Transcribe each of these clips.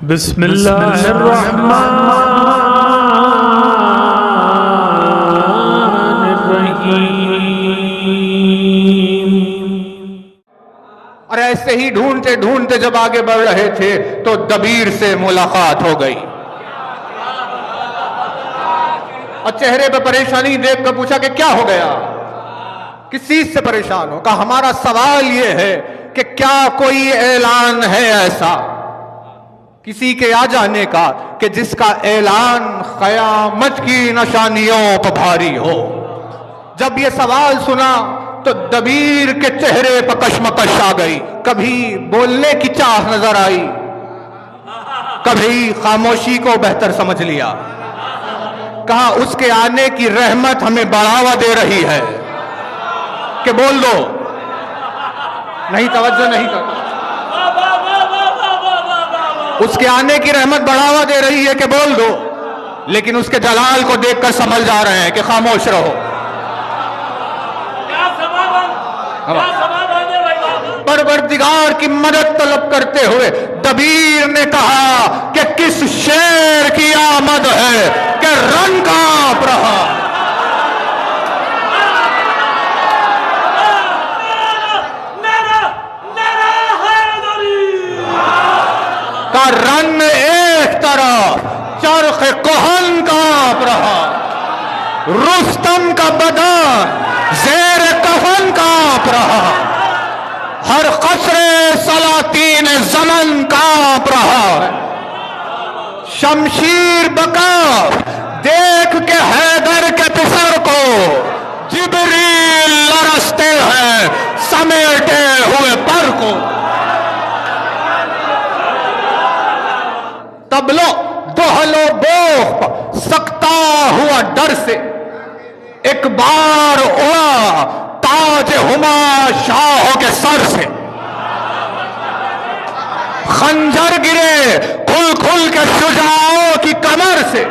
بسم اللہ الرحمن الرحیم۔ اور ایسے ہی ڈھونڈتے ڈھونڈتے جب آگے بڑھ رہے تھے تو دبیر سے ملاقات ہو گئی اور چہرے پہ پریشانی دیکھ کر پوچھا کہ کیا ہو گیا، کس چیز سے پریشان ہو؟ کہا ہمارا سوال یہ ہے کہ کیا کوئی اعلان ہے ایسا کسی کے آ جانے کا کہ جس کا اعلان قیامت کی نشانیوں پر بھاری ہو؟ جب یہ سوال سنا تو دبیر کے چہرے پر کشمکش آ گئی، کبھی بولنے کی چاہ نظر آئی، کبھی خاموشی کو بہتر سمجھ لیا۔ کہا اس کے آنے کی رحمت ہمیں بڑھاوا دے رہی ہے کہ بول دو۔ نہیں، توجہ نہیں کرتا۔ اس کے آنے کی رحمت بڑھاوا دے رہی ہے کہ بول دو، لیکن اس کے جلال کو دیکھ کر سمجھ جا رہے ہیں کہ خاموش رہو۔ پروردگار کی مدد طلب کرتے ہوئے دبیر نے کہا کہ کس شیر کی آمد ہے کہ رن کانپ رہا۔ کا رن ایک طرف چرخ کہن کانپ رہا، رستم کا بدن زیر کفن کانپ رہا، ہر قصر سلاطین زمن کانپ رہا ہے۔ شمشیر بکاف دیکھ کے حیدر کے پسر کو جبریل لرزتے ہیں سمیٹے ہوئے پر کو۔ تبلو دہلو بوخ سکتا ہوا ڈر سے ایک بار اڑا تاج ہما شاہ کے سر سے۔ خنجر گرے کھل کھل کے شجاعوں کی کمر سے،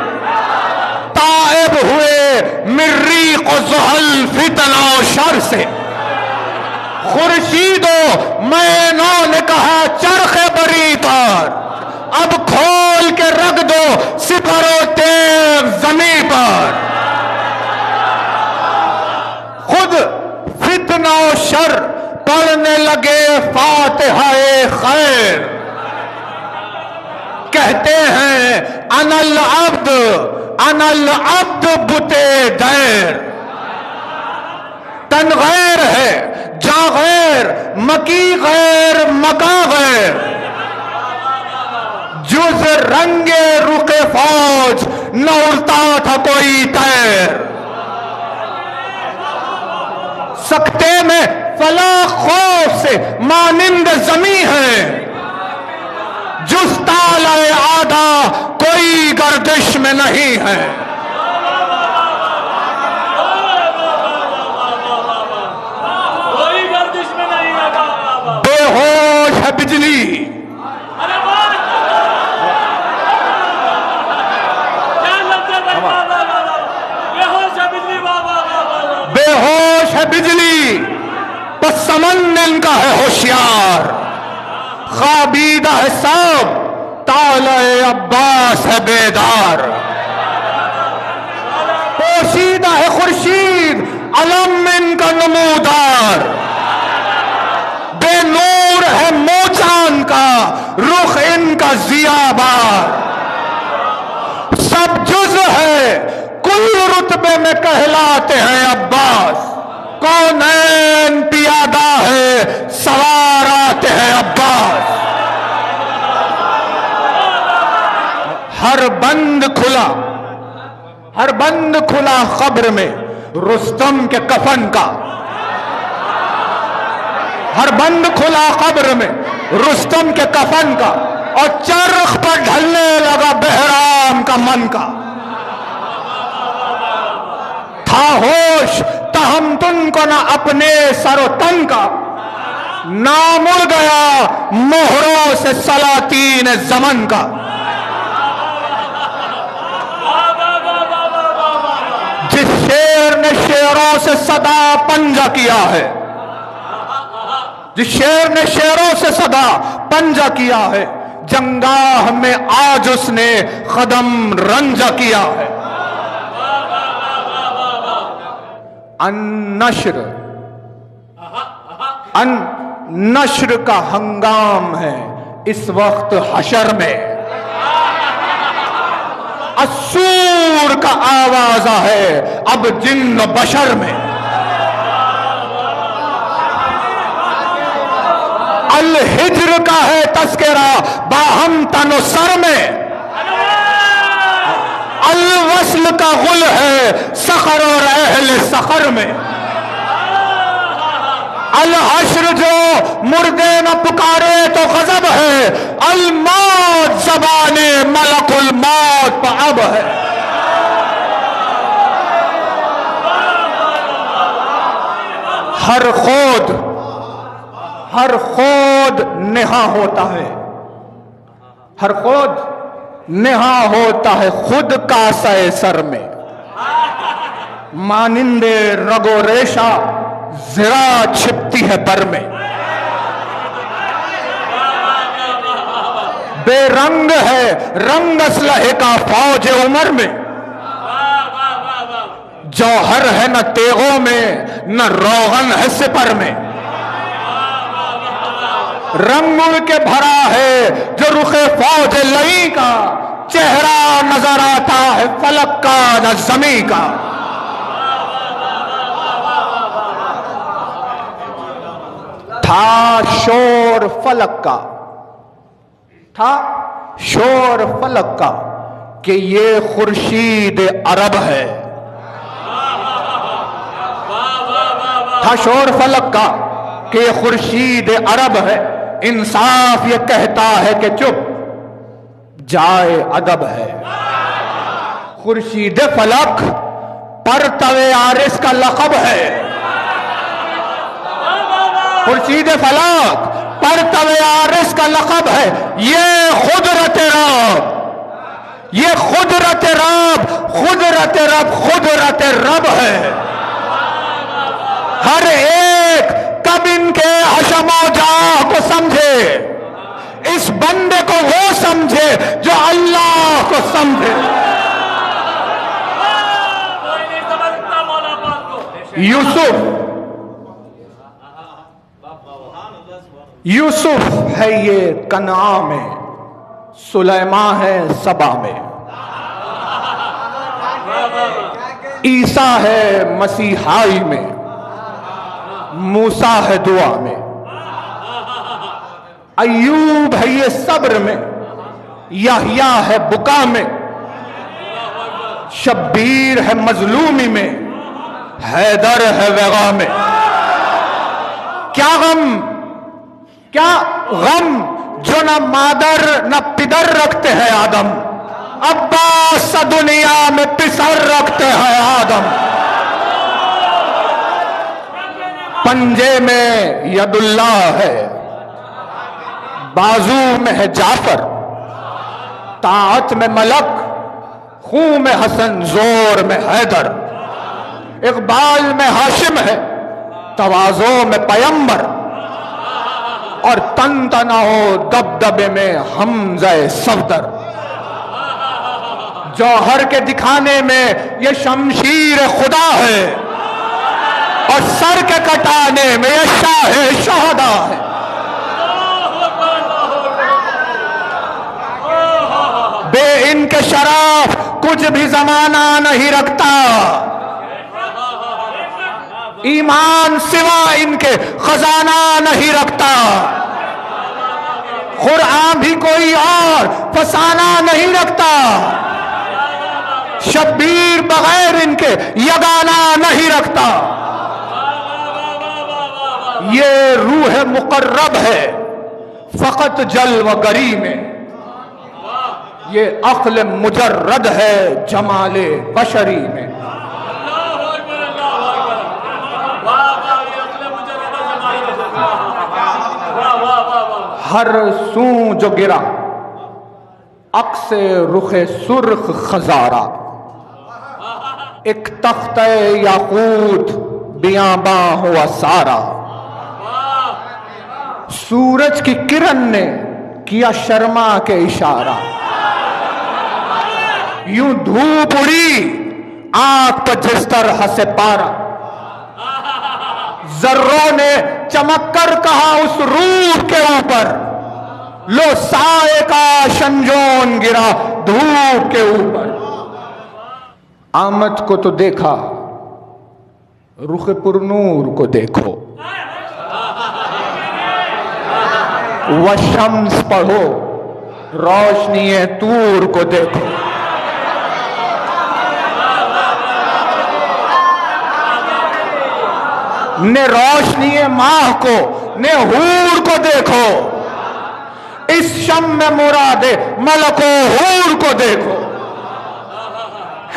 تائب ہوئے مریخ و زحل فتنہ و شر سے۔ خورشید و مینوں نے کہا چرخ بری پر، اب کھول کے رکھ دو سپر و تیغ زمین پر۔ خود فتنہ و شر پڑھنے لگے فاتحہ خیر، کہتے ہیں انا العبد بتے دیر۔ تن غیر ہے جا غیر، مکی غیر مکا غیر، جز رنگ رخ فوج نہ اڑتا تھا کوئی طیر۔ سکتے میں فلا خوف سے مانند زمیں ہے، جز تالہ آدھا کوئی گردش میں نہیں ہے۔ بے ہوش ہے بجلی، بے ہوش ہے بجلی پس سمن ان کا ہے ہوشیار۔ خوابیدہ ہے سب طالع عباس ہے بیدار۔ پوشیدہ ہے خورشید علم ان کا نمودار۔ بے نور ہے موچان کا رخ ان کا ضیاء بار۔ سب جز ہے کل رتبے میں کہلاتے ہیں عباس۔ کونین پیادہ ہے سوار آتے ہیں عباس۔ ہر بند کھلا قبر میں رستم کے کفن کا، ہر بند کھلا قبر میں رستم کے کفن کا، اور چرخ پر ڈھلنے لگا بہرام کا من کا۔ تھا ہوش تہم تن کو نہ اپنے سر و تن کا، نہ مڑ گیا مہروں سے سلاطین زمن کا۔ جس شیر نے شیروں سے صدا پنجہ کیا ہے، جس شیر نے شیروں سے صدا پنجہ کیا ہے، جنگاہ میں آج اس نے قدم رنجہ کیا ہے. نشر کا ہنگام ہے اس وقت حشر میں. السور کا آواز ہے اب جن و بشر میں. الہجر کا ہے تذکرہ باہم تن و سر میں. الوصل کا غل ہے سخر اور اہل سخر میں. الحشر جو مردے نہ پکارے تو غضب ہے. الموت زبان ملک الموت پہ اب ہے. ہر خود نہا ہوتا ہے. ہر خود نہا ہوتا ہے خود کاسہ سر میں. مانند رگ و ریشہ زرا چھپتی ہے پر میں. بے رنگ ہے رنگ اسلحے کا فوج عمر میں. جوہر ہے نہ تیغوں میں نہ روغن ہے سپر میں. رنگ ان کے بھرا ہے جو رخ فوج لئی کا. چہرہ نظر آتا ہے فلک کا نہ زمین کا. تھا شور فلک کا کہ یہ خورشید عرب ہے. تھا شور فلک کا کہ یہ خورشید عرب ہے. انصاف یہ کہتا ہے کہ چپ جائے ادب ہے. خورشید فلک پرتو عارض کا لقب ہے. خورشید فلک پرتو عارض کا لقب ہے. یہ قدرت رب ہے. ہر ایک کب ان کے حشم و جاہ کو سمجھے. اس بندے کو وہ سمجھے جو اللہ کو سمجھے. یوسف ہے یہ کنعان میں. سلیمان ہے سبا میں. عیسیٰ ہے مسیحائی میں. موسیٰ ہے دعا میں. ایوب ہے یہ صبر میں. یحییٰ ہے بکا میں. شبیر ہے مظلومی میں. حیدر ہے وغا میں. کیا غم جو نہ مادر نہ پدر رکھتے ہیں آدم. عباس دنیا میں پسر رکھتے ہیں آدم. پنجے میں ید اللہ ہے. بازو میں ہے جعفر. طاعت میں ملک. خون میں حسن زور میں حیدر. اقبال میں ہاشم ہے. تواضع میں پیمبر. اور تن تنا ہو دبدبے میں حمزہ صفدر. جوہر کے دکھانے میں یہ شمشیر خدا ہے. اور سر کے کٹانے میں یہ شاہ شہداء ہے. بے ان کے شرف کچھ بھی زمانہ نہیں رکھتا. ایمان سوا ان کے خزانہ نہیں رکھتا. قرآن بھی کوئی اور فسانہ نہیں رکھتا. شبیر بغیر ان کے یگانہ نہیں رکھتا. یہ روح مقرب ہے فقط جلوہ گری میں. یہ عقل مجرد ہے جمال بشری میں. ہر سوں جو گرا عکس رخ سرخ خزارہ. ایک تخت یاقوت بیاباں ہوا سارا. سورج کی کرن نے کیا شرما کے اشارہ، یوں دھوپ اڑی آنکھ پر جس طرح سے پارا، ذروں نے چمک کر کہا اس روح کے اوپر، لو سائے کا شنجون گرا دھوپ کے اوپر۔ آمد کو تو دیکھا، رخ پرنور کو دیکھو، وشمس پڑھو، روشنی طور کو دیکھو۔ نے روشنی ماہ کو، نے حور کو دیکھو، اس شم میں مراد ملک و حور کو دیکھو۔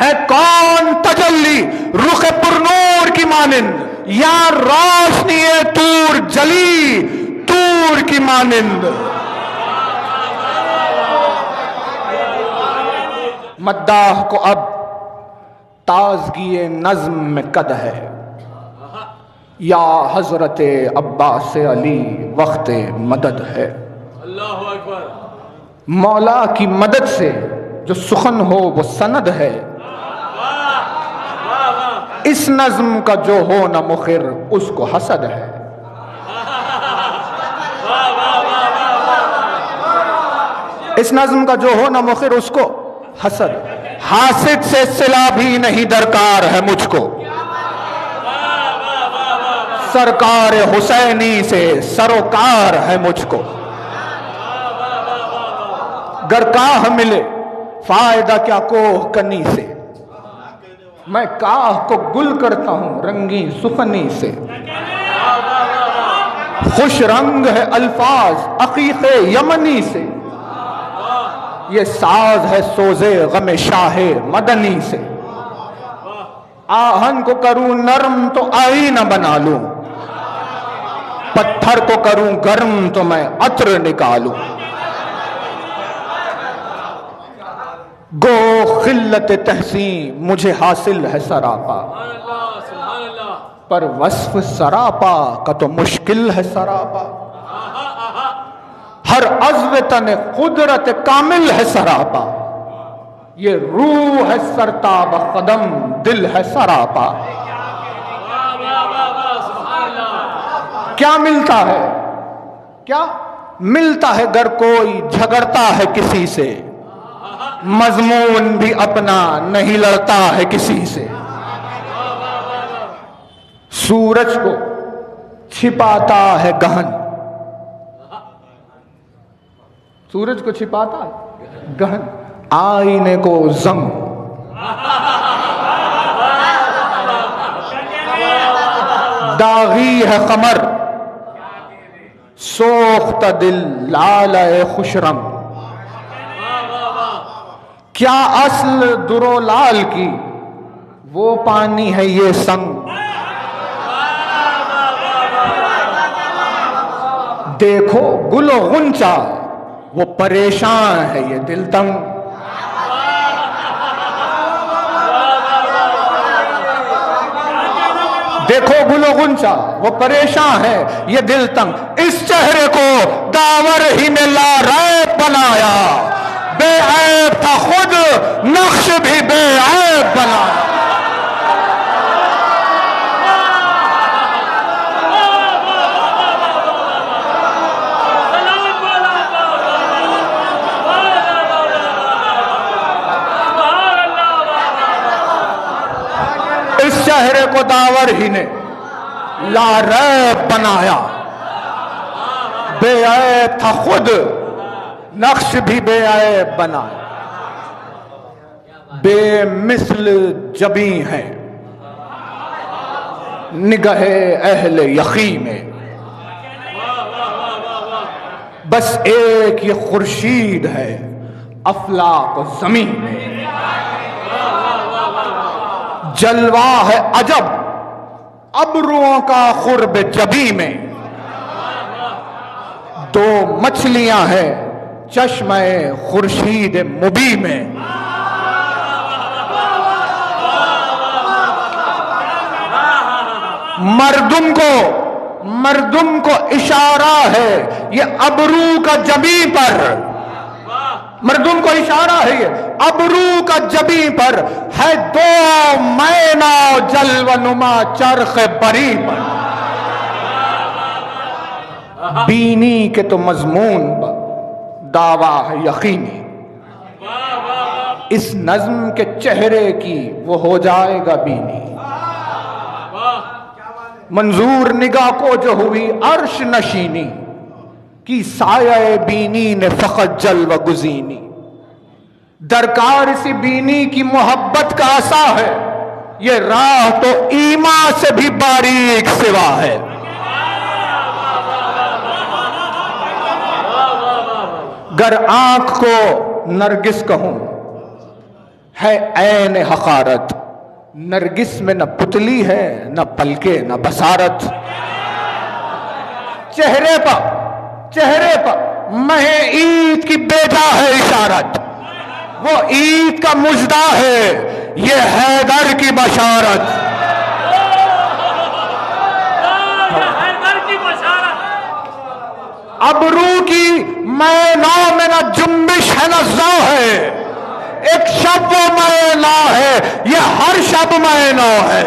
ہے کون تجلی رخ پرنور کی مانند، یا روشنی طور جلی طور کی مانند۔ مداح کو اب تازگی نظم میں قد ہے، یا حضرت عباس علی وقت مدد ہے۔ اللہ اکبر۔ مولا کی مدد سے جو سخن ہو وہ سند ہے، اس نظم کا جو ہو نہ مخر اس کو حسد ہے۔ اس نظم کا جو ہو نہ مخر اس کو حسد، حاسد سے صلہ بھی نہیں درکار ہے مجھ کو، سرکار حسینی سے سروکار ہے مجھ کو۔ گر کاہ ملے فائدہ کیا کوہ کنی سے، میں کاہ کو گل کرتا ہوں رنگی سخنی سے۔ خوش رنگ ہے الفاظ عقیق یمنی سے، یہ ساز ہے سوزے غم شاہ مدنی سے۔ آہن کو کروں نرم تو آئینہ بنا لوں، پتھر کو کروں گرم تو میں عطر نکالوں۔ گو خلت تحسین مجھے حاصل ہے سراپا، پر وصف سراپا کا تو مشکل ہے سراپا۔ ہر عضو تن قدرت کامل ہے سراپا، یہ روح ہے سرتاب قدم دل ہے سراپا۔ کیا ملتا ہے، کیا ملتا ہے گر کوئی جھگڑتا ہے کسی سے، مضمون بھی اپنا نہیں لڑتا ہے کسی سے۔ سورج کو چھپاتا ہے گہن، سورج کو چھپاتا ہے گہن، آئینے کو زنگ۔ داغی ہے قمر سوختہ دل لالہ خوش رنگ، کیا اصل درو لال کی وہ پانی ہے یہ سنگ۔ دیکھو گل و غنچہ وہ پریشان ہے یہ دل تنگ۔ دیکھو گل و غنچہ وہ پریشان ہے یہ دل تنگ، اس چہرے کو داور ہی نے لا ریب بنایا، بے عیب تھا خود نقش بھی بے عیب بنایا۔ اس چہرے کو داور ہی نے لا ریب بنایا، بے عیب تھا خود نقش بھی بے عیب بنایا۔ بے مثل جبیں ہے نگہ اہل یقین میں، بس ایک یہ خورشید ہے افلاک و زمین میں۔ جلوہ ہے عجب ابروؤں کا قرب جبیں میں، دو مچھلیاں ہیں چشمہ خورشید مبیں میں۔ مردم کو مردم کو اشارہ ہے یہ ابرو کا جبی پر، مردم کو اشارہ ہے یہ ابرو کا جبی پر ہے، دو مینا جلوہ نما چرخ بری پر، بینی کے تو مضمون دعویٰ ہے یقینی، اس نظم کے چہرے کی وہ ہو جائے گا بینی، منظور نگاہ کو جو ہوئی عرش نشینی کی، سایہ بینی نے فقط جلوہ گزینی، درکار اسی بینی کی محبت کا عصا ہے، یہ راہ تو ایمان سے بھی باریک سوا ہے، گر آنکھ کو نرگس کہوں ہے عین حقارت، نرگس میں نہ پتلی ہے نہ پلکے نہ بصارت، چہرے پر مہ عید کی بیجا ہے اشارت، وہ عید کا مژدہ ہے یہ حیدر کی بشارت، ابرو کی مینوں میں نہ جنبش ہے نہ زو ہے، ایک شب وہ مینا ہے یہ ہر شب مینا ہے،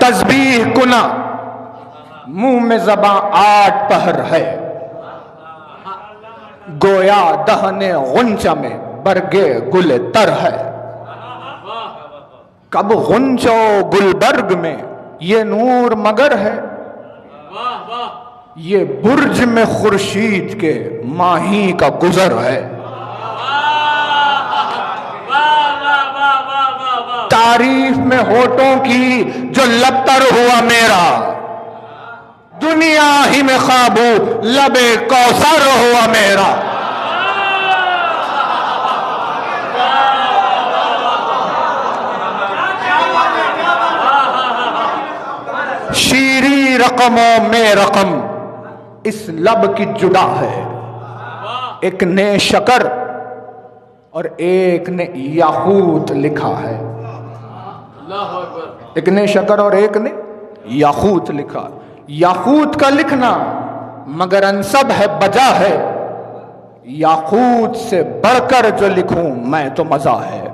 تسبیح کنا منہ میں زباں 8 پہر ہے، گویا دہن غنچہ میں برگے گل تر ہے، کب غنچہ و گلبرگ میں یہ نور مگر ہے، یہ برج میں خورشید کے ماہی کا گزر ہے، تعریف میں ہونٹوں کی جو لبتر ہوا میرا، دنیا ہی میں خوابو لب کوثر ہوا میرا، شیریں رقموں میں رقم اس لب کی جدا ہے، ایک نے شکر اور ایک نے یاقوت لکھا ہے، ایک نے شکر اور ایک نے یاقوت لکھا، یاقوت کا لکھنا مگر انسب ہے بجا ہے، یاقوت سے بڑھ کر جو لکھوں میں تو مزہ ہے،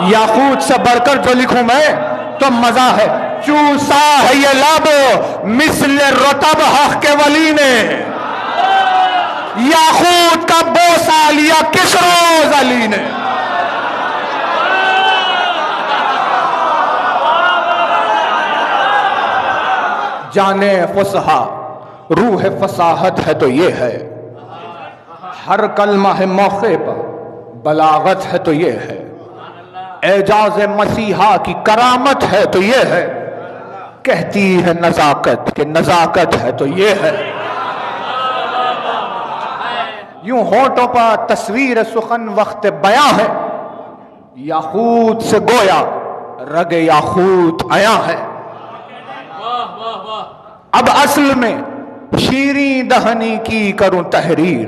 یاقوت سے بڑھ کر جو لکھوں میں تو مزہ ہے، چوسا ہے یہ لب مثل رطب حق کے ولی نے، یاقوت کا بوسہ لیا کس روز علی نے، جانے فصحا روح فصاحت ہے تو یہ ہے، ہر کلمہ ہے موقع پر بلاغت ہے تو یہ ہے، اعجاز مسیحا کی کرامت ہے تو یہ ہے، کہتی ہے نزاکت کہ نزاکت ہے تو یہ ہے، یوں ہونٹوں پر تصویر سخن وقت بیاں ہے، یاقوت سے گویا رگ یاقوت آیا ہے، اب اصل میں شیریں دہنی کی کروں تحریر،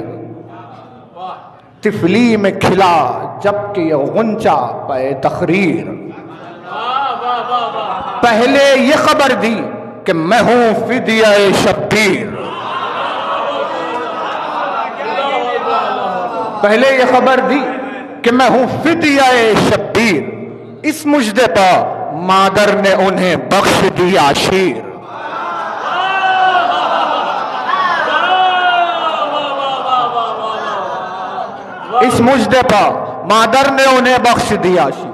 طفلی میں کھلا جبکہ یہ غنچہ پہ تقریر، پہلے یہ خبر دی کہ میں ہوں فدیہ شبیر، پہلے یہ خبر دی کہ میں ہوں فدیہ شبیر، اس مجدے پر مادر نے انہیں بخش دیا شیر، اس مجدے پر مادر نے انہیں بخش دیا شیر،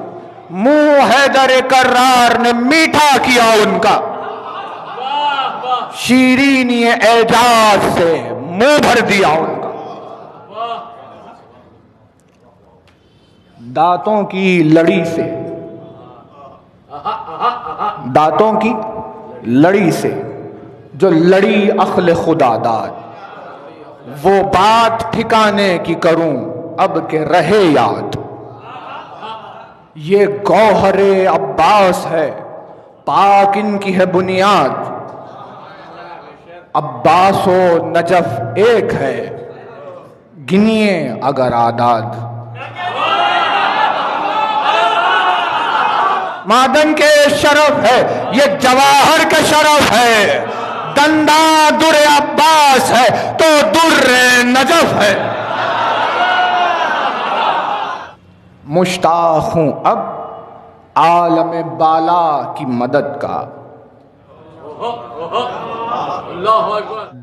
منہ حیدر کرار نے میٹھا کیا ان کا، شیرینی اعجاز سے منہ بھر دیا ان کا، دانتوں کی لڑی سے، دانتوں کی لڑی سے جو لڑی عقل خدا داد، وہ بات ٹھکانے کی کروں اب کہ رہے یاد، یہ گوہر عباس ہے پاک ان کی ہے بنیاد، عباس و نجف ایک ہے، گنیے اگر اعداد۔ معدن کے شرف ہے یہ، جواہر کا شرف ہے، دندہ در عباس ہے تو در نجف ہے۔ مشتاق ہوں اب عالم بالا کی مدد کا،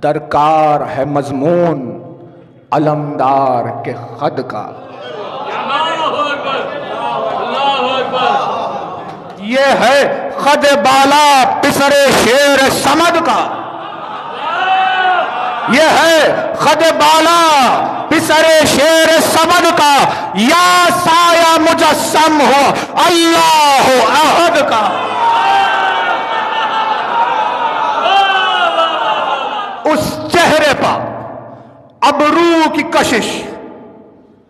درکار ہے مضمون علمدار کے خد کا۔ یہ ہے خد بالا پسر شیر سمد کا، یہ ہے خد بالا پسر شیر سمد کا، یا سایہ مجسم ہو اللہ احد کا۔ اس چہرے پر ابرو کی کشش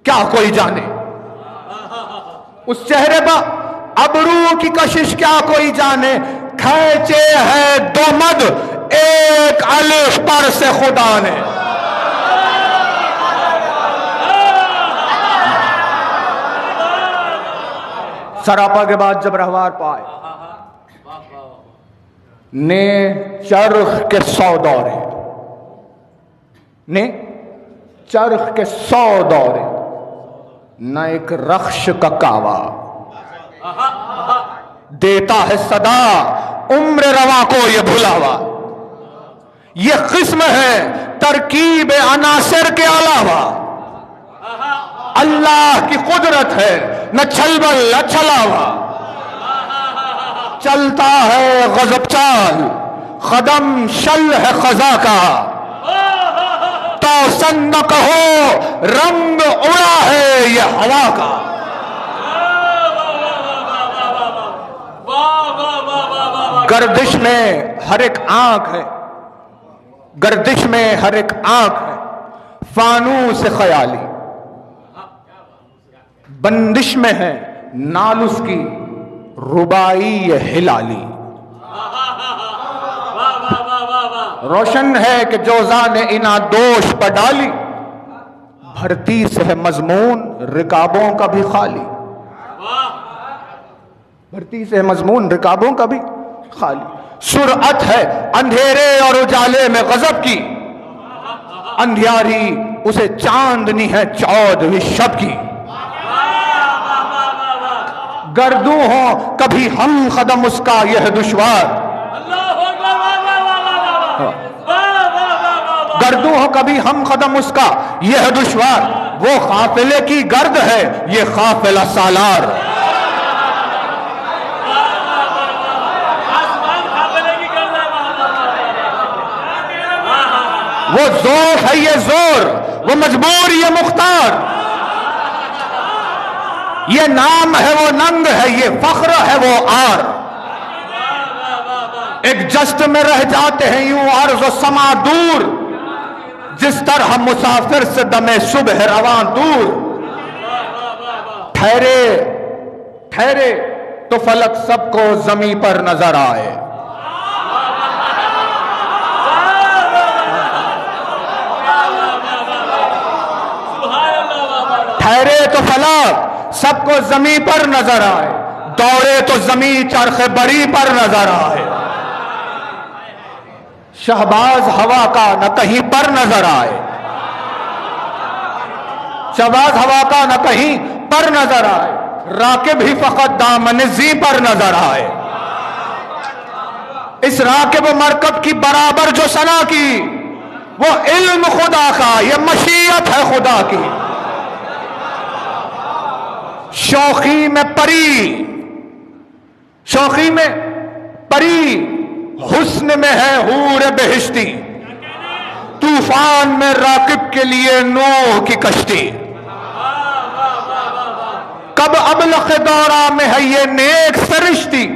کیا کوئی جانے، اس چہرے پر ابرو کی کشش کیا کوئی جانے، کھینچے ہے دو مد ایک الف پر سے خدا نے۔ سراپا کے بعد جب رہوار پائے نے چرخ کے 100 دورے، نے چرخ کے 100 دورے، نہ ایک رخش کا کعوہ دیتا ہے صدا عمر رواں کو یہ بھلاوا۔ یہ قسم ہے ترکیب عناصر کے علاوہ، اللہ کی قدرت ہے نہ چھلبل نہ چھلاوا۔ چلتا ہے غضب چال قدم شل ہے خزاں کا، توسن نہ کہو رنگ اڑا ہے یہ ہوا کا۔ گردش میں ہر ایک آنکھ ہے، گردش میں ہر ایک آنکھ ہے فانوس خیالی، بندش میں ہے نالوس کی ربائی یہ ہلالی۔ روشن ہے کہ جوزان انا دوش پر ڈالی، بھرتی سے ہے مضمون رکابوں کا بھی خالی، بھرتی سے ہے مضمون رکابوں کا بھی خالی۔ سرعت ہے اندھیرے اور اجالے میں غضب کی، اندھیاری اسے چاندنی ہے 14ویں شب کی۔ گردوں ہوں کبھی ہم قدم اس کا یہ دشوار، گردوں ہوں کبھی ہم قدم اس کا یہ دشوار، وہ قافلے کی گرد ہے یہ قافلہ سالار۔ وہ زور ہے یہ زور، وہ مجبور یہ مختار، یہ نام ہے وہ ننگ ہے یہ فخر ہے وہ آر۔ ایک جست میں رہ جاتے ہیں یوں عرض و سما دور، جس طرح مسافر سے دم صبح رواں دور۔ ٹھہرے ٹھہرے تو فلک سب کو زمیں پر نظر آئے، ٹھہرے تو فلک سب کو زمیں پر نظر آئے، دوڑے تو زمیں چرخ بری پر نظر آئے۔ شہباز ہوا کا نہ کہیں پر نظر آئے، شہباز ہوا کا نہ کہیں پر نظر آئے، راکب ہی فقط دامن زی پر نظر آئے۔ اس راکب و مرکب کی برابر جو ثنا کی، وہ علم خدا کا یہ مشیت ہے خدا کی۔ شوخی میں پری، شوخی میں پری، حسن میں ہے حور بہشتی، طوفان میں راکب کے لیے نوح کی کشتی۔ کب ابلق دورہ میں ہے یہ نیک سرشتی،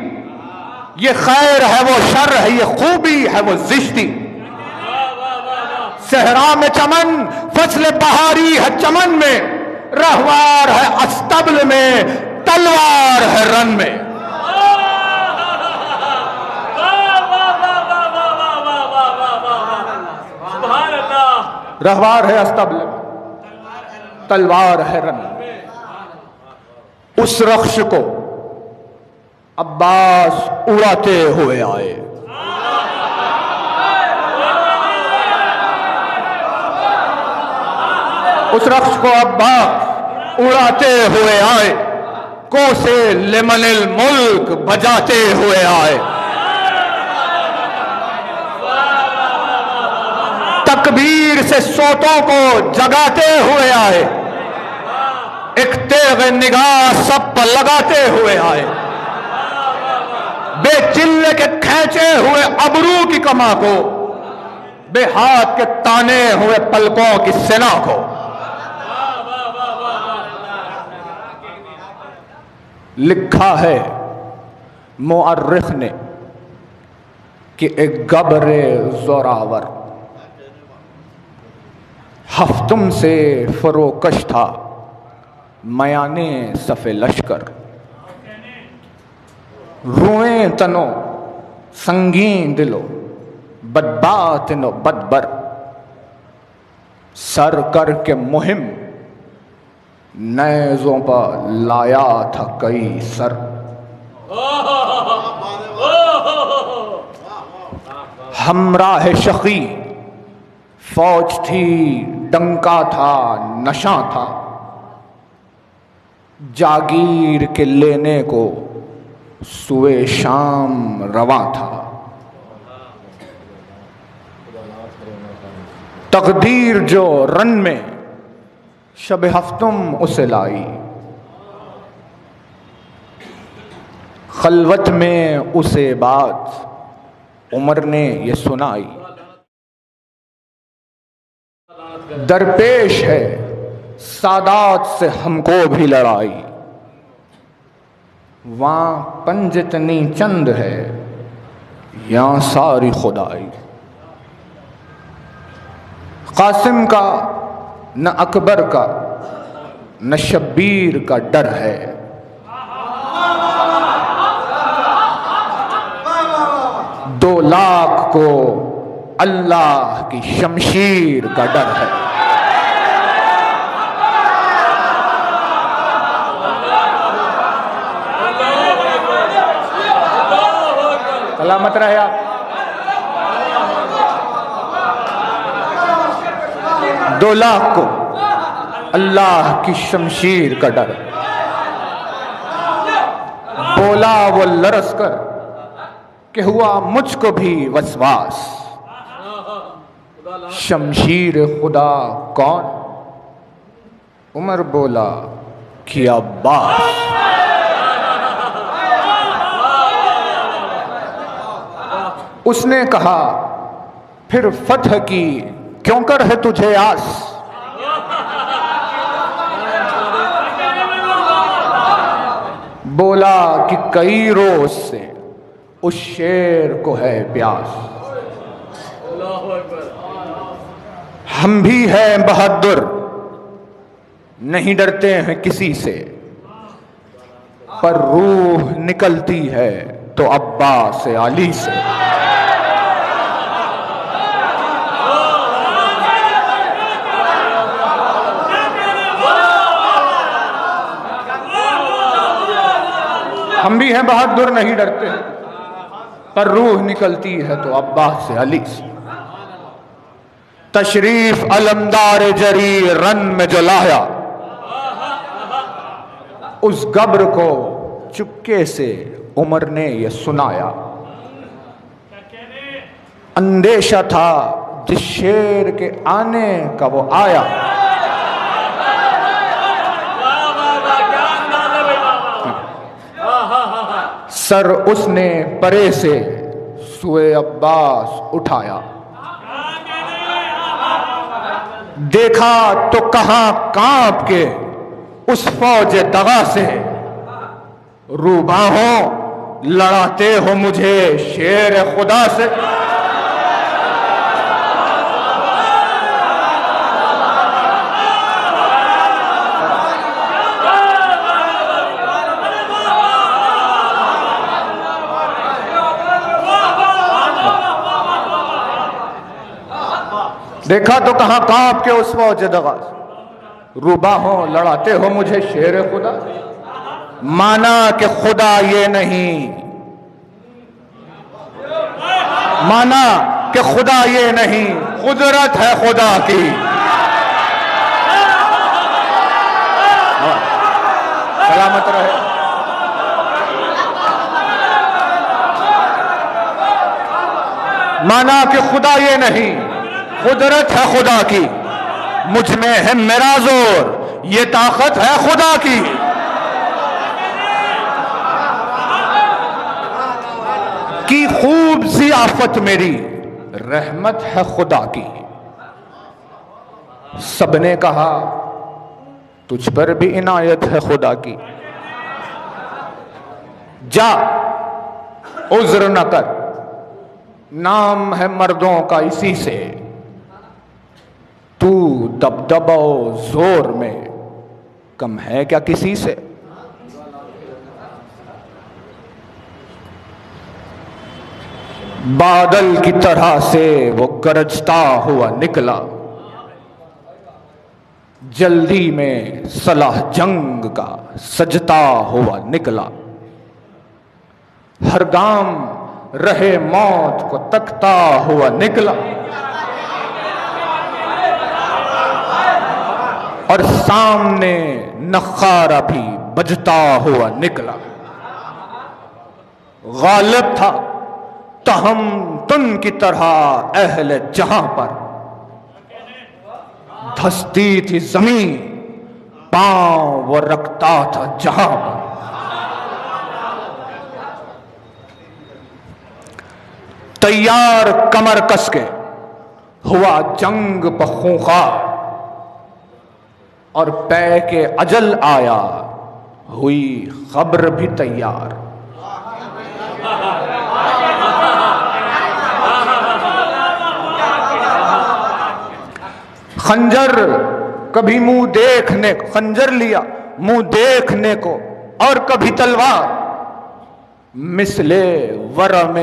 یہ خیر ہے وہ شر ہے یہ خوبی ہے وہ زشتی۔ صحرا میں چمن فصل بہاری ہے چمن میں، رہوار ہے استبل میں تلوار ہے رن میں۔ رہوار ہے استبل، تلوار ہے رن. اس رخش کو عباس اڑاتے ہوئے آئے. اس رخش کو عباس اڑاتے ہوئے آئے، کوسے لمن الملک بجاتے ہوئے آئے. تکبیر سے سوتوں کو جگاتے ہوئے آئے، ایک تیغ نگاہ سب پر لگاتے ہوئے آئے. بے چلے کے کھینچے ہوئے ابرو کی کما کو، بے ہاتھ کے تانے ہوئے پلکوں کی سنا کو. لکھا ہے مورخ نے کہ ایک گبر زوراور ہفتم سے فروکش تھا میانے صف لشکر. روئیں تنو سنگین دلو بدباطن و بدبر، سر کر کے مہم نیزوں پر لایا تھا کئی سر. ہمراہ شقی فوج تھی، ڈنکا تھا نشاں تھا، جاگیر کے لینے کو سوئے شام رواں تھا. تقدیر جو رن میں شب ہفتم اسے لائی، خلوت میں اسے بات عمر نے یہ سنائی. درپیش ہے سادات سے ہم کو بھی لڑائی، وہاں پنجتنی چند ہے یہاں ساری خدائی. قاسم کا نہ اکبر کا نہ شبیر کا ڈر ہے، دو لاکھ کو اللہ کی شمشیر کا ڈر ہے. سلامت رہے آپ. 2 لاکھ کو اللہ کی شمشیر کا ڈر. بولا وہ لرز کر کہ ہوا مجھ کو بھی وسواس، شمشیر خدا کون؟ عمر بولا کہ عباس. اس نے کہا پھر فتح کی کیوں کر ہے تجھے آس؟ بولا کہ کئی روز سے اس شیر کو ہے پیاس. ہم بھی ہیں بہادر، نہیں ڈرتے ہیں کسی سے، پر روح نکلتی ہے تو عباس علی سے. ہم بھی ہیں بہادر، نہیں ڈرتے، پر روح نکلتی ہے تو عباس سے علی سے. تشریف علمدار جری رن میں جو لایا، اس گبر کو چپکے سے عمر نے یہ سنایا. اندیشہ تھا جس شیر کے آنے کا وہ آیا، سر اس نے پرے سے سوئے عباس اٹھایا. دیکھا تو کہاں کانپ کے اس فوج دغا سے، روباہوں لڑاتے ہو مجھے شیر خدا سے. دیکھا تو کہاں کانپ کے اس موج دغا روبا ہو لڑاتے ہو مجھے شیر خدا مانا کہ خدا یہ نہیں مانا کہ خدا یہ نہیں قدرت ہے خدا کی سلامت رہے مانا کہ خدا یہ نہیں قدرت ہے خدا کی مجھ میں ہے میرا زور یہ طاقت ہے خدا کی خوب ضیافت میری رحمت ہے خدا کی سب نے کہا تجھ پر بھی عنایت ہے خدا کی جا عذر نہ کر نام ہے مردوں کا اسی سے تو دبدبہ و زور میں کم ہے کیا کسی سے بادل کی طرح سے وہ گرجتا ہوا نکلا جلدی میں صلاح جنگ کا سجتا ہوا نکلا ہر گام رہے موت کو تکتا ہوا نکلا اور سامنے نخارا بھی بجتا ہوا نکلا غالب تھا تہم تن کی طرح اہل جہاں پر دھستی تھی زمین پاؤں وہ رکھتا تھا جہاں پر تیار کمر کس کے ہوا جنگ پہ خونخوار اور پے کے اجل آیا ہوئی خبر بھی تیار خنجر کبھی منہ دیکھنے خنجر لیا منہ دیکھنے کو اور کبھی تلوار مثل ورم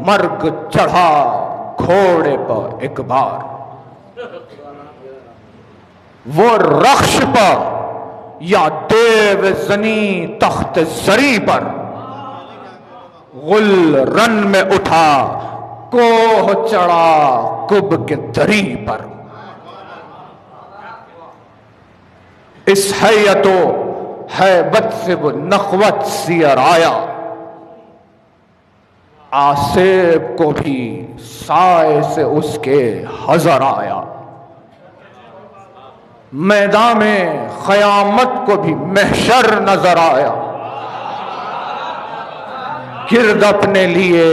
مرگ چڑھا گھوڑے پر ایک بار وہ رخش پر یا دیو زنی تخت زری پر غل رن میں اٹھا کوہ چڑھا کب کے دری پر اس حیت و حیبت سے وہ نخوت سیر آیا آصیب کو بھی سائے سے اس کے حضر آیا میدان میں قیامت کو بھی محشر نظر آیا گرد اپنے لیے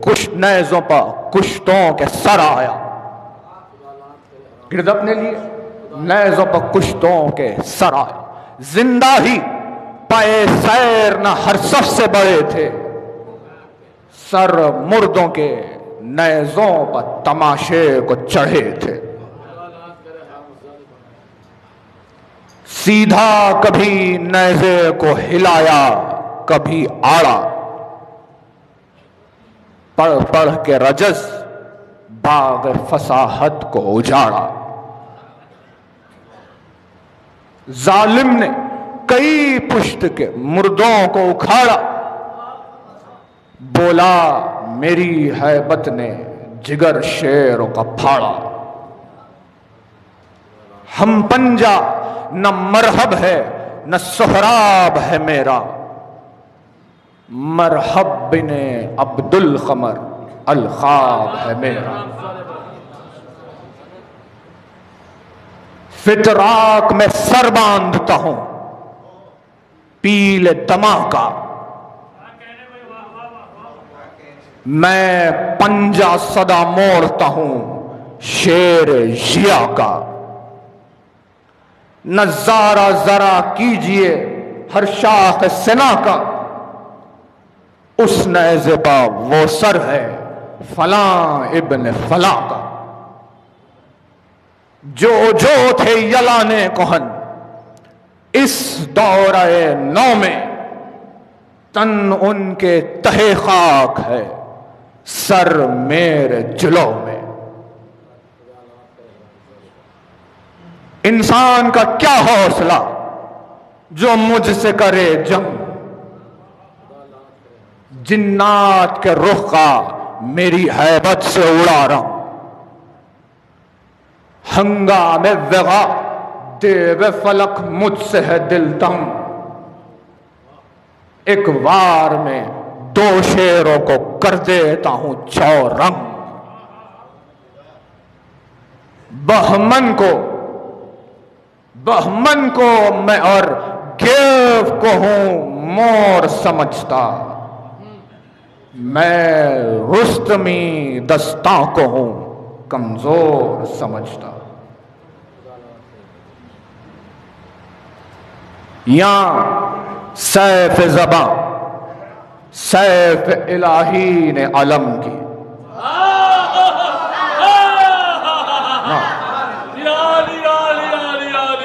کچھ نیزوں پر کشتوں کے سر آیا گرد اپنے لیے نیزوں پر کشتوں کے سر آئے زندہ ہی پائے سیر نہ ہر صف سے بڑے تھے سر مردوں کے نیزوں پر تماشے کو چڑھے تھے سیدھا کبھی نیزے کو ہلایا کبھی آڑا پڑھ پڑھ کے رجس باغ فصاحت کو اجاڑا ظالم نے کئی پشت کے مردوں کو اکھاڑا بولا میری ہیبت نے جگر شیروں کا پھاڑا ہم پنجا نہ مرحب ہے نہ سہراب ہے میرا مرحب بن عبد القمر الخاب ہے میرا فتراک میں سر باندھتا ہوں پیل دما کا میں پنجا صدا موڑتا ہوں شیر ژیا کا نظارہ ذرا کیجئے ہر شاخ سنا کا اس نیزے پا وہ سر ہے فلاں ابن فلاں کا جو جو تھے یلانے کہن اس دورہ نو میں تن ان کے تہے خاک ہے سر میرے جلو میں انسان کا کیا حوصلہ جو مجھ سے کرے جنگ، جنات کے رخ کا میری ہیبت سے اڑا رہا، ہنگام وغا دیو فلک مجھ سے ہے دل تنگ، ایک وار میں 2 شیروں کو کر دیتا ہوں چورنگ، بہمن کو میں اور گیو کو ہوں مور سمجھتا، میں رستمی دستاں کو ہوں کمزور سمجھتا۔ یہاں سیف زباں سیف الہی نے علم کی،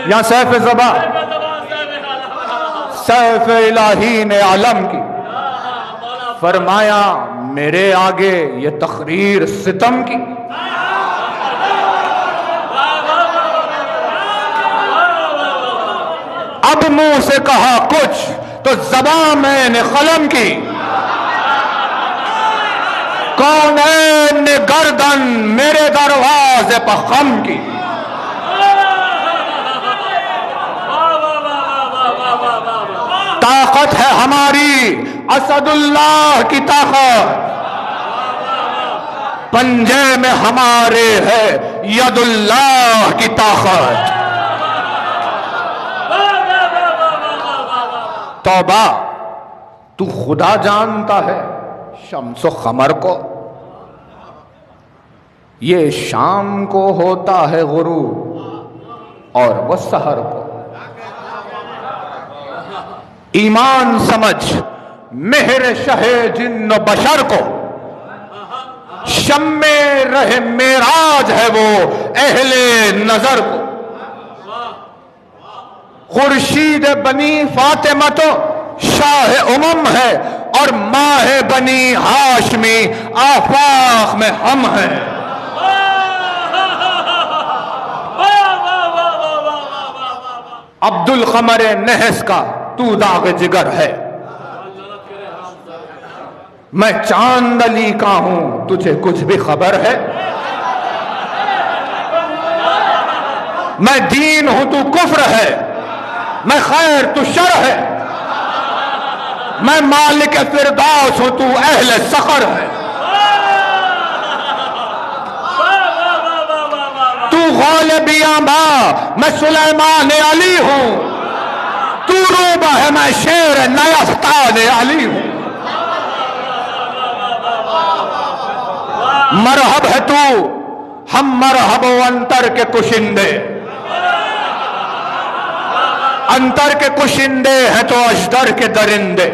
یہاں سیف زباں سیف الہی نے علم کی، فرمایا میرے آگے یہ تقریر ستم کی، اب منہ سے کہا کچھ تو زبان میں نے قلم کی، کونین نے گردن میرے دروازے پر خم کی، طاقت ہے ہماری اسد اللہ کی طاقت، پنجے میں ہمارے ہے ید اللہ کی طاقت۔ توبہ، تو خدا جانتا ہے شمس و قمر کو، یہ شام کو ہوتا ہے غروب اور وہ سحر کو، ایمان سمجھ مہر شہ جن و بشر کو، شمع رہ معراج ہے وہ اہل نظر کو، خورشید بنی فاطمہ تو شاہ امم ہے اور ماہ بنی ہاشمی آفاق میں ہم ہیں، عبد القمر نحس کا تو داغ جگر ہے، میں چاند علی کا ہوں تجھے کچھ بھی خبر ہے، میں دین ہوں تو کفر ہے، میں خیر تو شر ہے، میں مالک فردوس ہوں تو اہل سخر ہے، تو غالب یاما میں سلیمان علی ہوں، تو روبہ ہے میں شیر نیستان علی ہوں، مرحب ہے تو ہم مرحب و انتر کے کشندے، انتر کے کشندے ہیں تو اجدر کے درندے،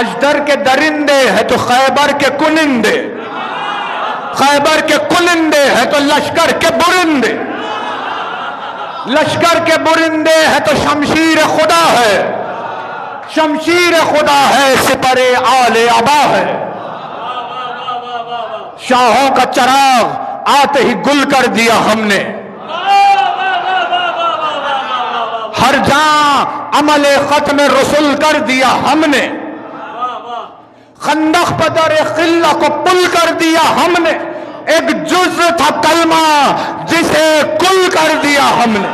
اجدر کے درندے ہیں تو خیبر کے کنندے، خیبر کے کنندے ہیں تو لشکر کے برندے، لشکر کے برندے ہیں تو شمشیر خدا ہے، شمشیر خدا ہے سپر آل عبا ہے، شاہوں کا چراغ آتے ہی گل کر دیا ہم نے، ہر جہاں عمل ختم رسول کر دیا ہم نے، خندق پدر خلہ کو پل کر دیا ہم نے، ایک جز تھا کلمہ جسے کل کر دیا ہم نے،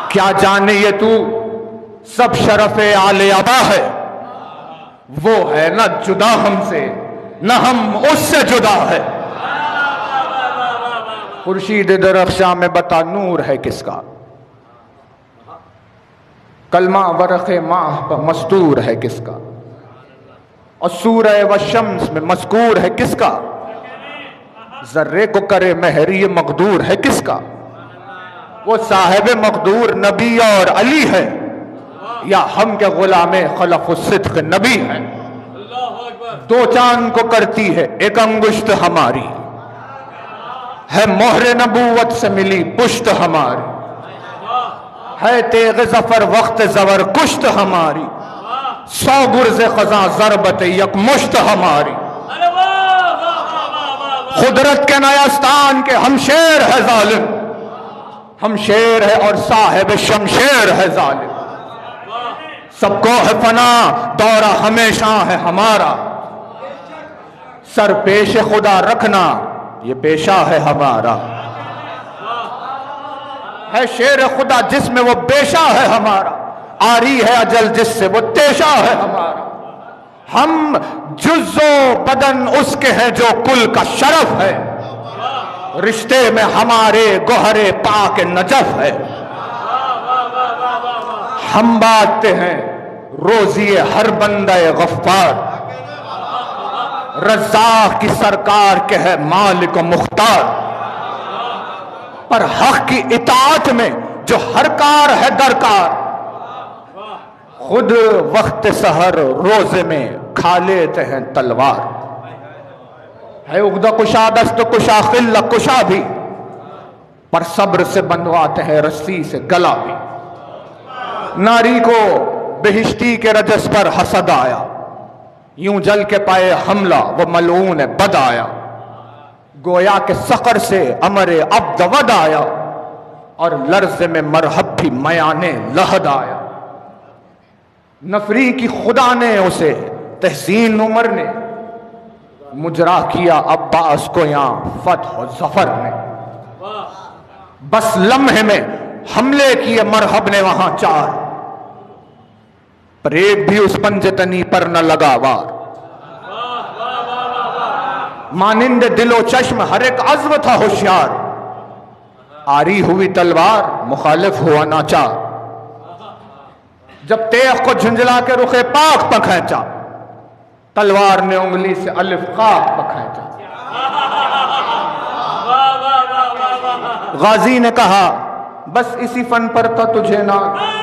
کیا جانے یہ تو سب شرف آل عبا ہے، وہ ہے نہ جدا ہم سے نہ ہم اس سے جدا ہے، خورشید درخشاں میں بتا نور ہے کس کا، کلمہ ورق ماہ پر مستور ہے کس کا، اور سورہ والشمس میں مذکور ہے کس کا، ذرے کو کرے مہر یہ مقدور ہے کس کا، وہ صاحب مقدور نبی اور علی ہے یا ہم کے غلام خلف الصدق نبی ہے، 2 چاند کو کرتی ہے ایک انگشت ہماری، ہے مہر نبوت سے ملی پشت ہماری، ہے تیغ ظفر وقت زور کشت ہماری، 100 گرز خزاں ضربت یک مشت ہماری، قدرت کے نیستان کے ہم شیر ہے ظالم، ہم شیر ہے اور صاحب شمشیر ہے ظالم، سب کو ہے فنا دورہ ہمیشہ ہے ہمارا، سر پیش خدا رکھنا یہ پیشہ ہے ہمارا، ہے شیر خدا جس میں وہ پیشہ ہے ہمارا، آری ہے اجل جس سے وہ تیشہ ہے ہمارا، ہم جز و بدن اس کے ہیں جو کل کا شرف ہے، رشتے میں ہمارے گوہر پاک نجف ہے، ہم بانٹتے ہیں روزی ہر بندہ غفار، رزاق کی سرکار کے ہے مالک و مختار، پر حق کی اطاعت میں جو ہر کار ہے درکار، خود وقت سحر روزے میں کھا لیتے ہیں تلوار، ہے عقدہ کشا دست کشا خلہ کشا بھی، پر صبر سے بندواتے ہیں رسی سے گلا بھی، ناری کو بہشتی کے رجس پر حسد آیا، یوں جل کے پائے حملہ وہ ملعون بد آیا، گویا کہ سقر سے امر عبد ود آیا، اور لرز میں مرحب بھی میانے لہد آیا، نفری کی خدا نے اسے تحسین عمر نے، مجرا کیا عباس کو یہاں فتح و ظفر نے، بس لمحے میں حملے کیے مرحب نے وہاں چار، پر ایک بھی اس پنجتنی پر نہ لگا وار، مانند دل و چشم ہر ایک عزم تھا ہوشیار، آری ہوئی تلوار مخالف ہوا ناچار، جب تیغ کو جھنجلا کے رخ پاک پر کھینچا، تلوار نے انگلی سے الف خاک پر کھینچا، غازی نے کہا بس اسی فن پر تھا تجھے ناز،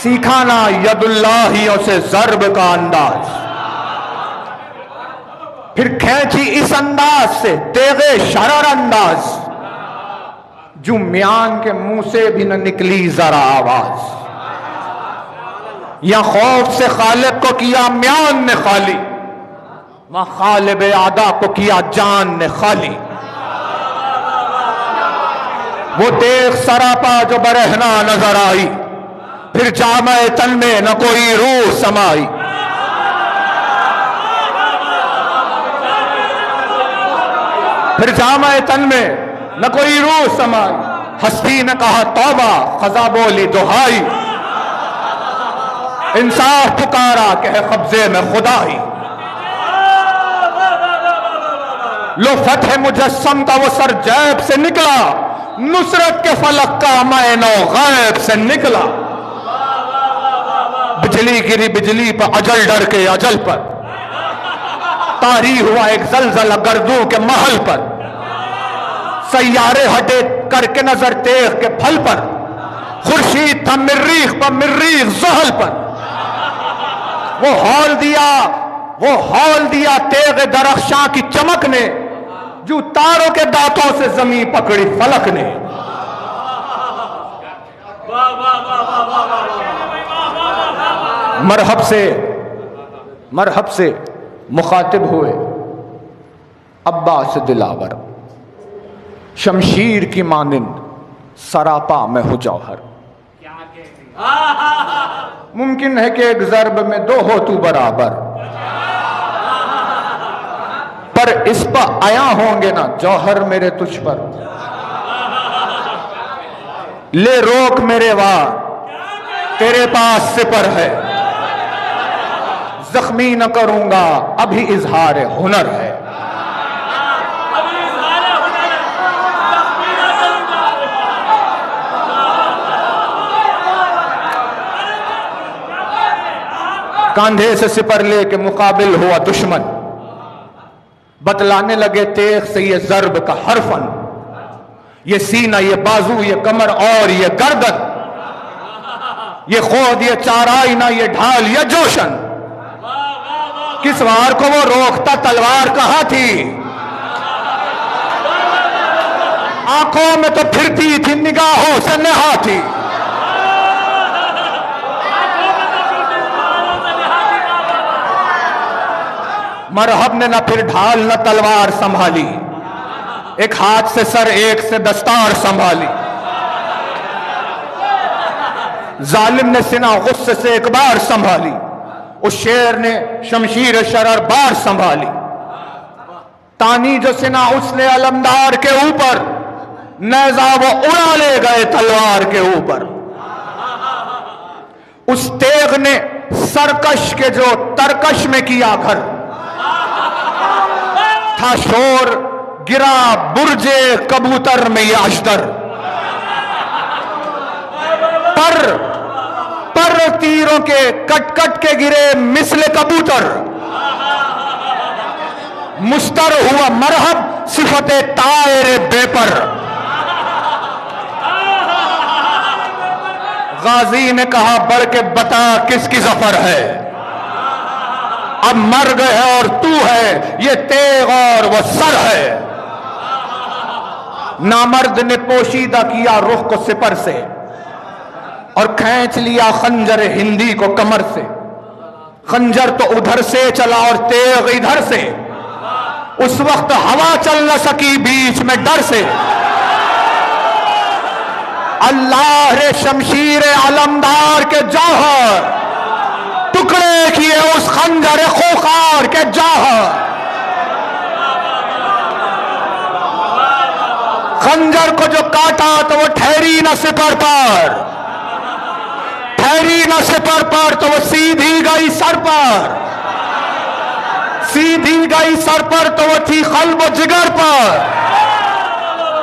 سیکھانا ید اللہیوں سے ضرب کا انداز، پھر کھینچی اس انداز سے تیغ شرر انداز، جو میان کے منہ سے بھی نہ نکلی ذرا آواز، یا خوف سے خالق کو کیا میان نے خالی، وہاں خالب اعدا کو کیا جان نے خالی، وہ تیغ سراپا جو برہنا نظر آئی، پھر جامع تن میں نہ کوئی روح سمائی، پھر جامع تن میں نہ کوئی روح سمائی، ہستی نے کہا توبہ خزا بولی دہائی، انصاف پکارا کہ ہے قبضے میں خدائی، لو فتح مجسم کا وہ سر جیب سے نکلا، نصرت کے فلک کا معین و غیب سے نکلا، بجلی گری بجلی پر اجل ڈر کے اجل پر، طاری ہوا ایک زلزلہ گردوں کے محل پر، سیارے ہٹے کر کے نظر تیغ کے پھل پر، خورشید تھا مریخ پر مریخ زحل پر، وہ ہول دیا تیغ درخشاں کی چمک نے، جو تاروں کے دانتوں سے زمین پکڑی فلک نے، مرحب سے مخاطب ہوئے عباس دلاور، شمشیر کی مانند سراپا میں ہو جوہر، ممکن ہے کہ ایک ضرب میں دو ہو تو برابر، پر اس پر آیا ہوں گے نا جوہر میرے تجھ پر، لے روک میرے وار تیرے پاس سپر ہے، زخمی نہ کروں گا ابھی اظہار ہنر ہے، کاندھے سے سپر لے کے مقابل ہوا دشمن، بتلانے لگے تیغ سے یہ ضرب کا ہر فن، یہ سینہ یہ بازو یہ کمر اور یہ گردن، یہ خود یہ چارائنا یہ ڈھال یہ جوشن، کس وار کو وہ روکتا تلوار کہاں تھی، آنکھوں میں تو پھرتی تھی نگاہوں سے نہا تھی، مرہب نے نہ پھر ڈھال نہ تلوار سنبھالی، ایک ہاتھ سے سر ایک سے دستار سنبھالی، ظالم نے سنا غصے سے ایک بار سنبھالی، اس شیر نے شمشیر شرر بار سنبھالی، تانی جو سنا اس نے علمدار کے اوپر، نیزہ وہ اڑا لے گئے تلوار کے اوپر، اس تیغ نے سرکش کے جو ترکش میں کیا گھر، تھا شور گرا برجے کبوتر میں یہ اشتر، پر تیروں کے کٹ کٹ کے گرے مثل کبوتر، مستر ہوا مرہب صفت طائر بے پر، غازی نے کہا بڑھ کے بتا کس کی ظفر ہے، اب مر گئے اور تو ہے یہ تیغ اور وہ سر ہے، نامرد نے پوشیدہ کیا رخ کو سپر سے اور کھینچ لیا خنجر ہندی کو کمر سے، خنجر تو ادھر سے چلا اور تیغ ادھر سے، اس وقت ہوا چل نہ سکی بیچ میں ڈر سے، اللہ رے شمشیر علمدار کے جوہر ٹکڑے کیے اس خنجر خوخار کے جوہر، خنجر کو جو کاٹا تو وہ ٹھہری نہ سپر پر، ٹھہری نہ سپر پر تو وہ سیدھی گئی سر پر، سیدھی گئی سر پر تو وہ تھی قلب و جگر پر،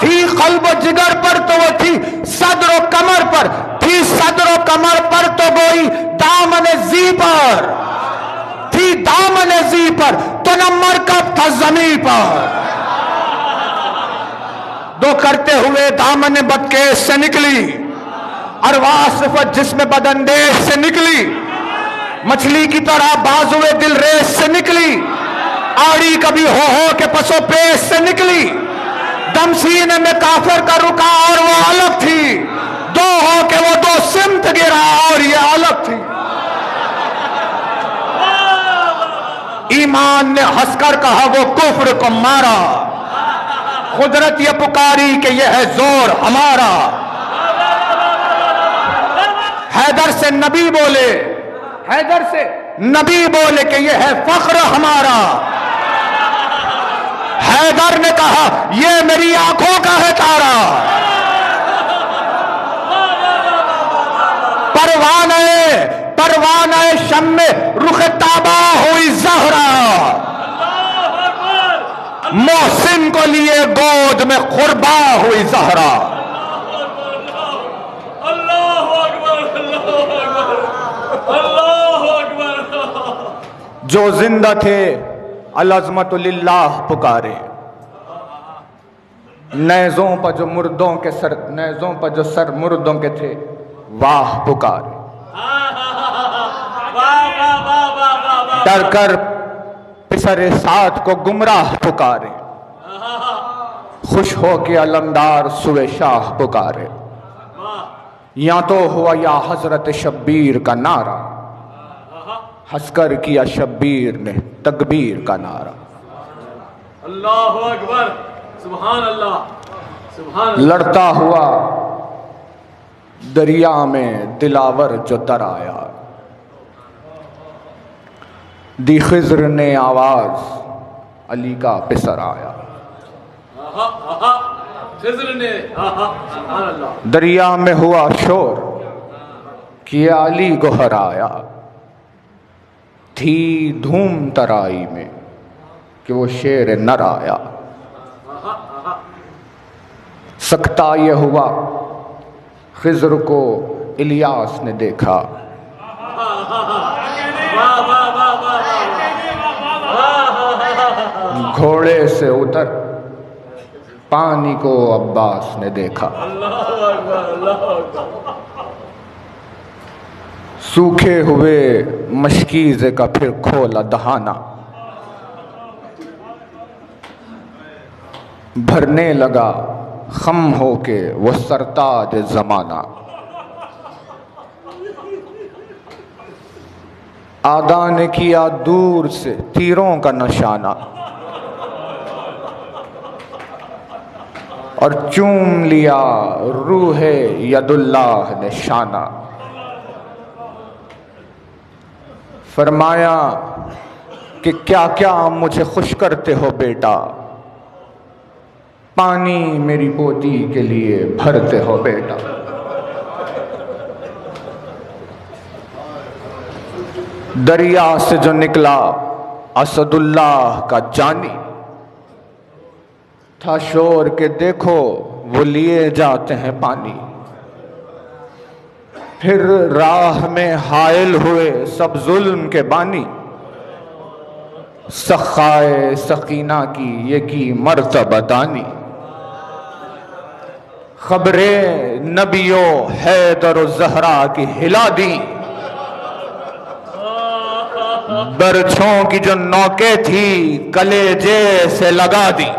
تھی قلب و جگر پر تو وہ تھی صدر و کمر پر، تھی صدر و کمر پر تو گوئی دامن زی پر، تھی دامن زی پر تو نہ مرکب تھا زمین پر، دو کرتے ہوئے دامن بدکیس سے نکلی، ارواح صفت جسم بداندیش سے نکلی، مچھلی کی طرح بازوے دل ریس سے نکلی، آڑی کبھی ہو کے پسو پیش سے نکلی، دم سینے میں کافر کا رکا اور وہ الگ تھی، دو ہو کے وہ دو سمت گرا اور یہ الگ تھی، ایمان نے ہنس کر کہا وہ کفر کو مارا، قدرت یہ پکاری کہ یہ ہے زور ہمارا، حیدر سے نبی بولے، حیدر سے نبی بولے کہ یہ ہے فخر ہمارا، حیدر نے کہا یہ میری آنکھوں کا ہے تارا، پروانہ شم میں رخ تابا ہوئی زہرا، محسن کو لیے گود میں قربا ہوئی زہرا، جو زندہ تھے العظمت للہ پکارے، نیزوں پر جو مردوں کے سر، نیزوں پر جو سر مردوں کے تھے واہ پکارے، ڈر کر پسر ساتھ کو گمراہ پکارے، خوش ہو کے علمدار سوئے شاہ پکارے، یا تو ہوا یا حضرت شبیر کا نعرہ، ہنس کر کیا شبیر نے تکبیر کا نعرہ، اللہ اکبر، سبحان اللہ، سبحان اللہ، لڑتا ہوا دریا میں دلاور جو تر آیا، دی خضر نے آواز علی کا پسر آیا، خضر نے، سبحان اللہ، دریا میں ہوا شور کیا علی گوہر آیا، تھی دھوم ترائی میں کہ وہ شیر نر آیا، سکتا یہ ہوا خضر کو الیاس نے دیکھا، گھوڑے سے اتر پانی کو عباس نے دیکھا، سوکھے ہوئے مشکیزے کا پھر کھولا دہانا، بھرنے لگا خم ہو کے وہ سرتاج زمانہ، آدھا نے کیا دور سے تیروں کا نشانہ، اور چوم لیا روح ید اللہ نے شانہ۔ فرمایا کہ کیا کیا مجھے خوش کرتے ہو بیٹا، پانی میری پوتی کے لیے بھرتے ہو بیٹا۔ دریا سے جو نکلا اسد اللہ کا جانی، تھا شور کہ دیکھو وہ لیے جاتے ہیں پانی۔ پھر راہ میں حائل ہوئے سب ظلم کے بانی، سخائے سقینہ کی یہ کی مرتبہ دانی۔ خبریں نبیوں حیدر و زہرا کی ہلا دی، برچھوں کی جو نوکیں تھی کلیجے سے لگا دی۔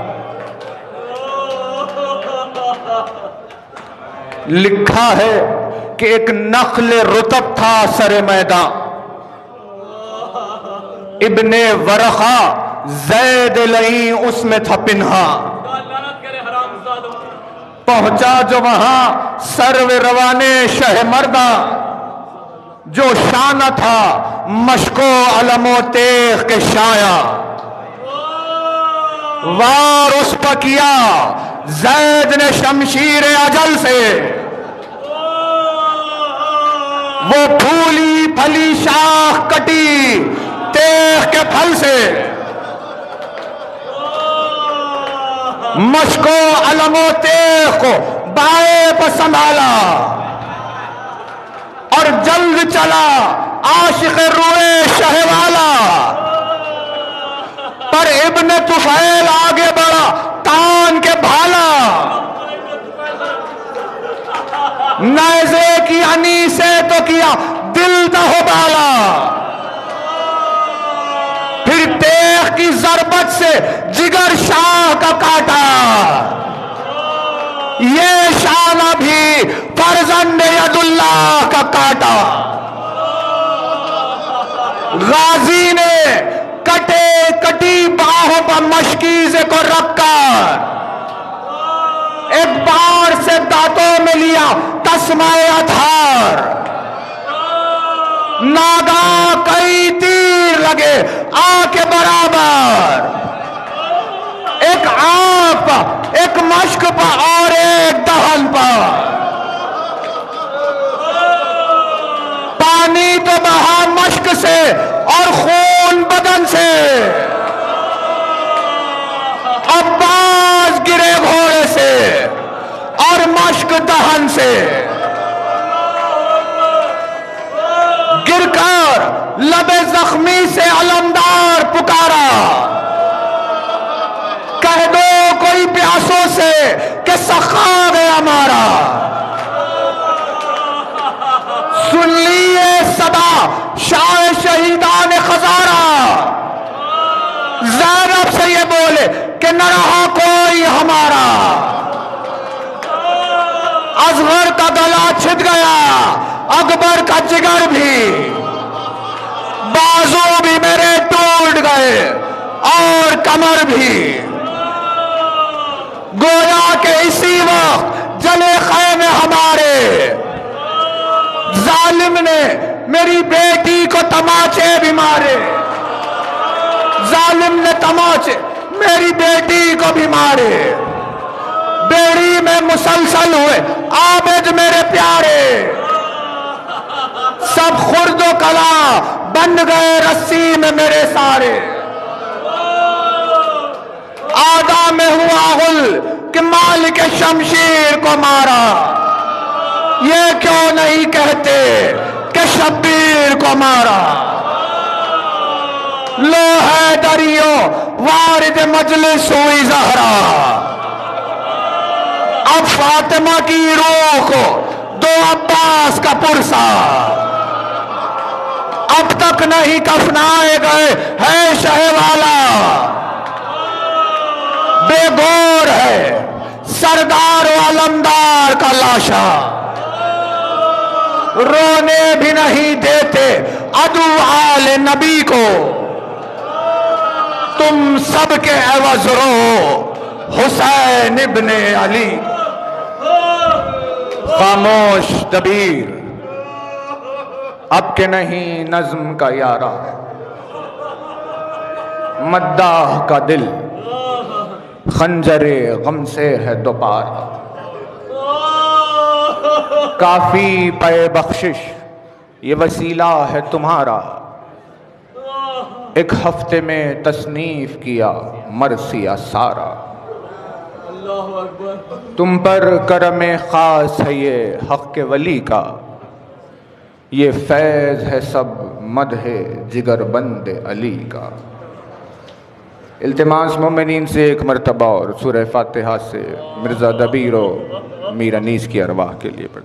لکھا ہے کہ ایک نخل رطب تھا سر میدان، ابن ورقہ زید لئی اس میں تھا پنہا۔ پہنچا جو وہاں سرو روانے شہ مردہ، جو شانہ تھا مشک و علم و تیغ کے شایع۔ وار اس پر کیا زید نے شمشیر اجل سے، وہ پھولی پھلی شاخ کٹی تیغ کے پھل سے۔ مشک و علم و تیغ کو بائیں پر سنبھالا، اور جلد چلا عاشق روئے شہ والا۔ پر ابن طفیل آگے بڑھا تان کے بھالا، نیزے کی انی سے تو کیا دل دہو بالا۔ پھر تیغ کی ضربت سے جگر شاہ کا کاٹا، یہ شانہ بھی فرزند ید اللہ کا کاٹا۔ غازی نے کٹے کٹی باہوں پر مشکیزے کو رکھ کر، ایک بار سے دانتوں میں لیا تسمہ ادھار۔ ناگاہ کئی تیر لگے آنکھ کے برابر، ایک آنکھ پر ایک مشک پر اور ایک دہن پر۔ پانی تو بہا مشک سے اور خون بدن سے، عباس گرے گھوڑے سے اور مشک دہن سے۔ گر کر لب زخمی سے علمدار پکارا، کہہ دو کوئی پیاسوں سے کہ سخا گیا ہمارا۔ سن لیے صدا شاہ شہیدان خزارہ، زینب سے یہ بولے کہ نہ رہا کوئی ہمارا۔ اصغر کا گلا چھٹ گیا، اکبر کا جگر بھی، بازو بھی میرے ٹوٹ گئے اور کمر بھی۔ گویا کہ اسی وقت جلے خیمے ہمارے، ظالم نے میری بیٹی کو تماچے بھی مارے، ظالم نے تماچے میری بیٹی کو بھی مارے۔ بیڑی میں مسلسل ہوئے عابد میرے پیارے، سب خرد و کلا بن گئے رسی میں میرے سارے۔ آدھا میں ہوا غل کہ مالک شمشیر کو مارا، یہ کیوں نہیں کہتے کہ شبیر کو مارا۔ لو حیدریو وارد مجلس ہوئی زہرا، اب فاطمہ کی روح کو دو عباس کا پرسا۔ اب تک نہیں کفنائے گئے ہے شہ والا، بے گور ہے سردار و علمدار کا لاشا۔ رونے بھی نہیں دیتے عدو آل نبی کو تم سب کے عوض رو حسین ابن علی. خاموش دبیر اب کے نہیں نظم کا یارا، مداح کا دل خنجر غم سے ہے دوپارا. کافی پے بخشش یہ وسیلہ ہے تمہارا، ایک ہفتے میں تصنیف کیا مرثیہ سارا. اللہ اکبر. تم پر کرم خاص ہے یہ حق کے ولی کا، یہ فیض ہے سب مدح جگر بند علی کا. التماس مومنین سے ایک مرتبہ اور سورہ فاتحہ سے مرزا دبیر و میر انیس کی ارواح کے لیے پڑھ.